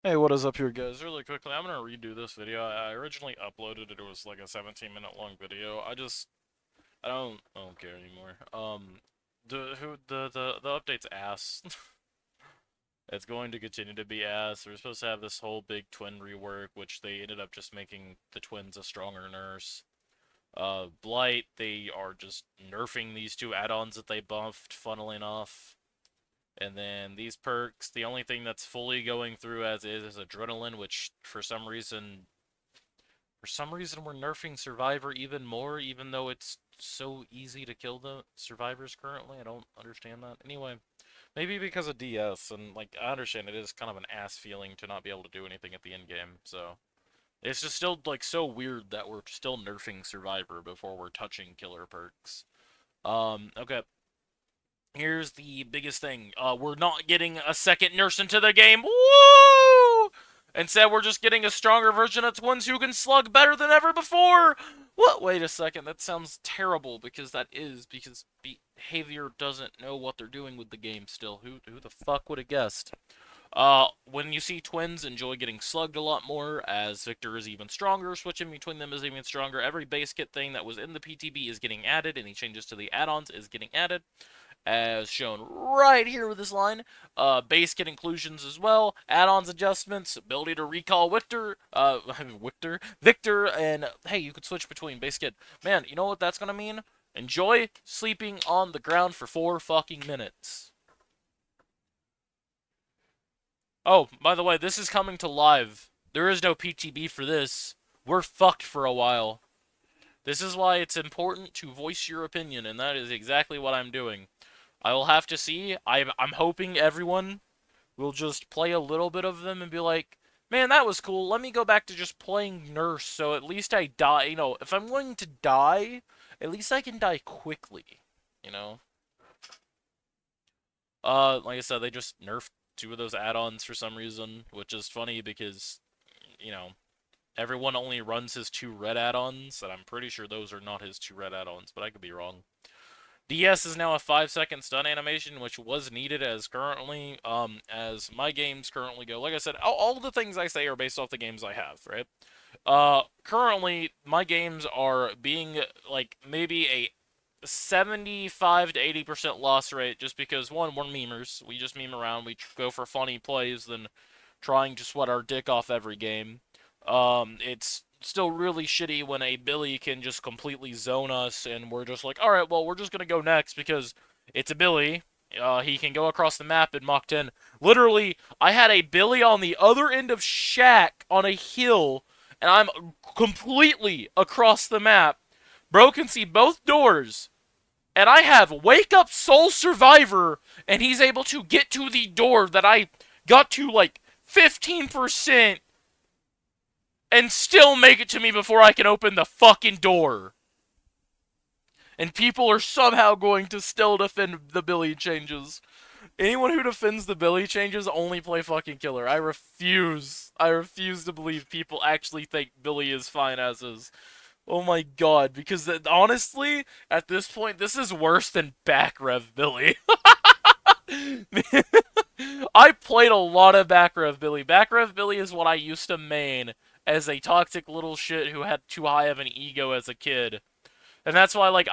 Hey, what is up here, guys? Really quickly, I'm gonna redo this video. I originally uploaded it. It was like a 17-minute long video. I don't care anymore. The update's ass. It's going to continue to be ass. We're supposed to have this whole big twin rework, which they ended up just making the twins a stronger nurse. Blight, they are just nerfing these two add-ons that they buffed, funnily enough. And then these perks, the only thing that's fully going through as is adrenaline, which for some reason we're nerfing Survivor even more, even though it's so easy to kill the survivors currently. I don't understand that. Anyway, maybe because of DS, and like I understand it is kind of an ass feeling to not be able to do anything at the end game. So it's just still like so weird that we're still nerfing Survivor before we're touching killer perks. Okay. Here's the biggest thing. We're not getting a second nurse into the game. Woo! Instead, we're just getting a stronger version of twins who can slug better than ever before. What? Wait a second. That sounds terrible because behavior doesn't know what they're doing with the game still. Who the fuck would have guessed? When you see twins, enjoy getting slugged a lot more, as Victor is even stronger, switching between them is even stronger. Every base kit thing that was in the PTB is getting added, any changes to the add-ons is getting added as shown right here with this line. Base kit inclusions as well, add-ons adjustments, ability to recall Victor, and hey, you could switch between base kit. Man, you know what that's gonna mean? Enjoy sleeping on the ground for 4 fucking minutes. Oh, by the way, this is coming to live. There is no PTB for this. We're fucked for a while. This is why it's important to voice your opinion, and that is exactly what I'm doing. I will have to see. I'm hoping everyone will just play a little bit of them and be like, man, that was cool. Let me go back to just playing nurse, so at least I die. You know, if I'm going to die, at least I can die quickly. You know? Like I said, they just nerfed 2 of those add-ons for some reason, which is funny because, you know, everyone only runs his 2 red add-ons, and I'm pretty sure those are not his 2 red add-ons, but I could be wrong. DS is now a 5-second stun animation, which was needed as my games currently go. Like I said, all the things I say are based off the games I have, right? Currently, my games are being like maybe a 75 to 80% loss rate just because, one, we're memers. We just meme around. We go for funny plays than trying to sweat our dick off every game. It's still really shitty when a Billy can just completely zone us and we're just like, alright, well, we're just gonna go next because it's a Billy. He can go across the map in Mach 10. Literally, I had a Billy on the other end of Shack on a hill, and I'm completely across the map. Bro can see both doors, and I have Wake Up Soul Survivor, and he's able to get to the door that I got to like 15% and still make it to me before I can open the fucking door. And people are somehow going to still defend the Billy changes. Anyone who defends the Billy changes only play fucking killer. I refuse. I refuse to believe people actually think Billy is fine as is. Oh my god, because honestly, at this point, this is worse than back rev Billy. I played a lot of back rev Billy. Back rev Billy is what I used to main as a toxic little shit who had too high of an ego as a kid. And that's why, like,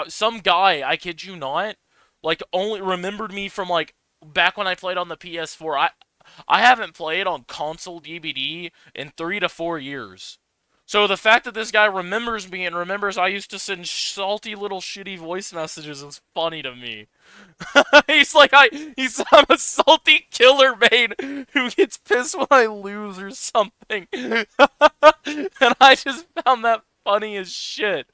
some guy, I kid you not, like, only remembered me from, like, back when I played on the PS4. I haven't played on console DBD in 3 to 4 years. So the fact that this guy remembers me and remembers I used to send salty little shitty voice messages is funny to me. He's like, I'm a salty killer main who gets pissed when I lose or something. And I just found that funny as shit.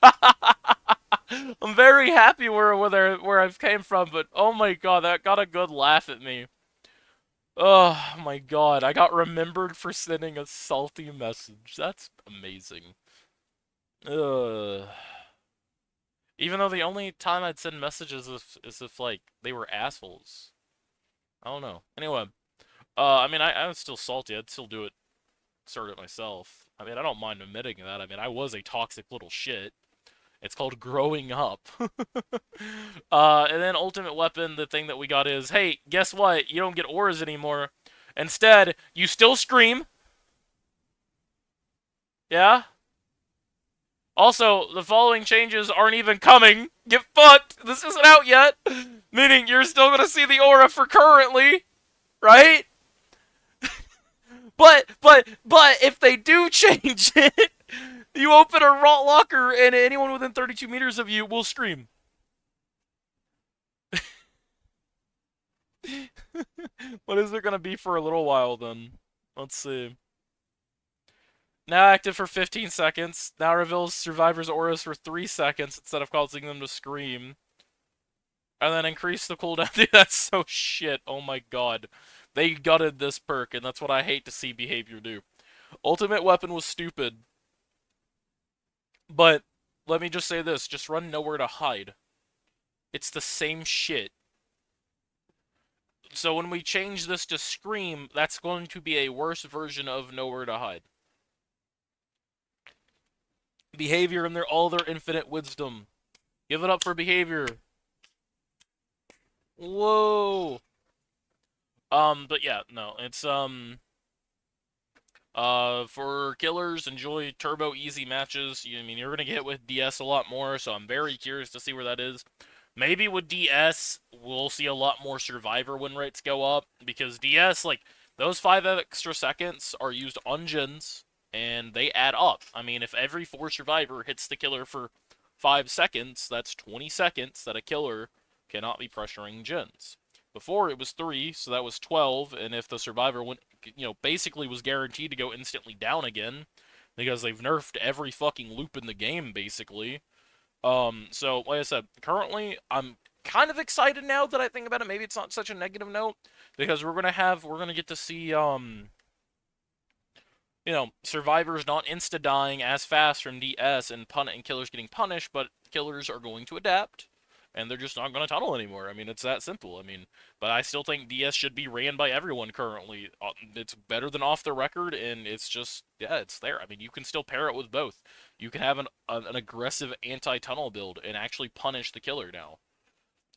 I'm very happy where I've came from, but oh my god, that got a good laugh at me. Oh my god, I got remembered for sending a salty message. That's amazing. Ugh. Even though the only time I'd send messages is if like they were assholes. I don't know. Anyway, I mean, I'm still salty. I'd still do it, start it myself. I mean, I don't mind admitting that. I mean, I was a toxic little shit. It's called growing up. And then ultimate weapon, the thing that we got is, hey, guess what? You don't get auras anymore. Instead, you still scream. Yeah? Also, the following changes aren't even coming. Get fucked. This isn't out yet. Meaning you're still gonna see the aura for currently, right? But if they do change it, you open a rot locker and anyone within 32 meters of you will scream. What is there gonna be for a little while then? Let's see. Now active for 15 seconds. Now reveals survivors' auras for 3 seconds instead of causing them to scream. And then increase the cooldown. Dude, that's so shit. Oh my god. They gutted this perk, and that's what I hate to see behavior do. Ultimate weapon was stupid. But let me just say this, just run nowhere to hide. It's the same shit. So when we change this to scream, that's going to be a worse version of nowhere to hide. Behavior and all their infinite wisdom. Give it up for behavior. Whoa. But yeah, no, it's for killers, enjoy turbo easy matches. I mean, you're gonna get with DS a lot more, so I'm very curious to see where that is. Maybe with DS, we'll see a lot more survivor win rates go up because DS, like those 5 extra seconds are used on gens and they add up. I mean, if every 4 survivor hits the killer for 5 seconds, that's 20 seconds that a killer cannot be pressuring gens. Before it was 3, so that was 12, and if the survivor went, basically was guaranteed to go instantly down again, because they've nerfed every fucking loop in the game, basically. So like I said, currently I'm kind of excited now that I think about it. Maybe it's not such a negative note, because we're gonna get to see survivors not insta dying as fast from DS and killers getting punished, but killers are going to adapt and they're just not going to tunnel anymore. I mean, it's that simple. I mean, but I still think DS should be ran by everyone currently. It's better than off the record, and it's just, yeah, it's there. I mean, you can still pair it with both. You can have an aggressive anti-tunnel build and actually punish the killer now.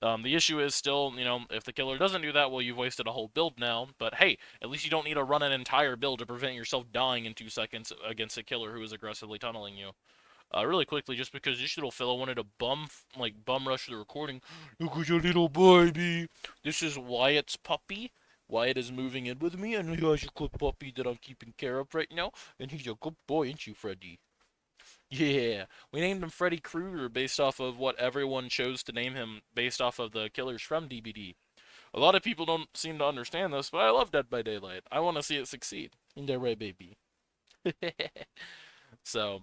The issue is still, if the killer doesn't do that, well, you've wasted a whole build now. But hey, at least you don't need to run an entire build to prevent yourself dying in 2 seconds against a killer who is aggressively tunneling you. Really quickly, just because this little fellow wanted to bum rush the recording. Look at your little baby. This is Wyatt's puppy. Wyatt is moving in with me, and he has a good puppy that I'm keeping care of right now. And he's a good boy, ain't you, Freddy? Yeah, we named him Freddy Krueger based off of what everyone chose to name him based off of the killers from DBD. A lot of people don't seem to understand this, but I love Dead by Daylight. I want to see it succeed. In there, right, baby? So,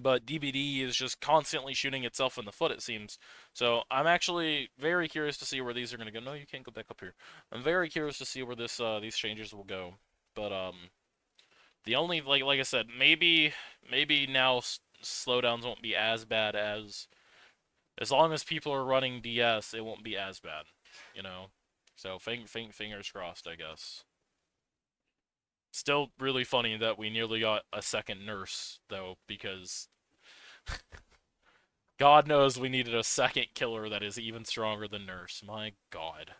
but DBD is just constantly shooting itself in the foot, it seems. So I'm actually very curious to see where these are going to go. No, you can't go back up here. I'm very curious to see where these changes will go. But the only like I said, maybe now slowdowns won't be as bad as long as people are running DS, it won't be as bad, you know. So fingers crossed, I guess. Still really funny that we nearly got a second nurse though, because God knows we needed a second killer that is even stronger than nurse. My God.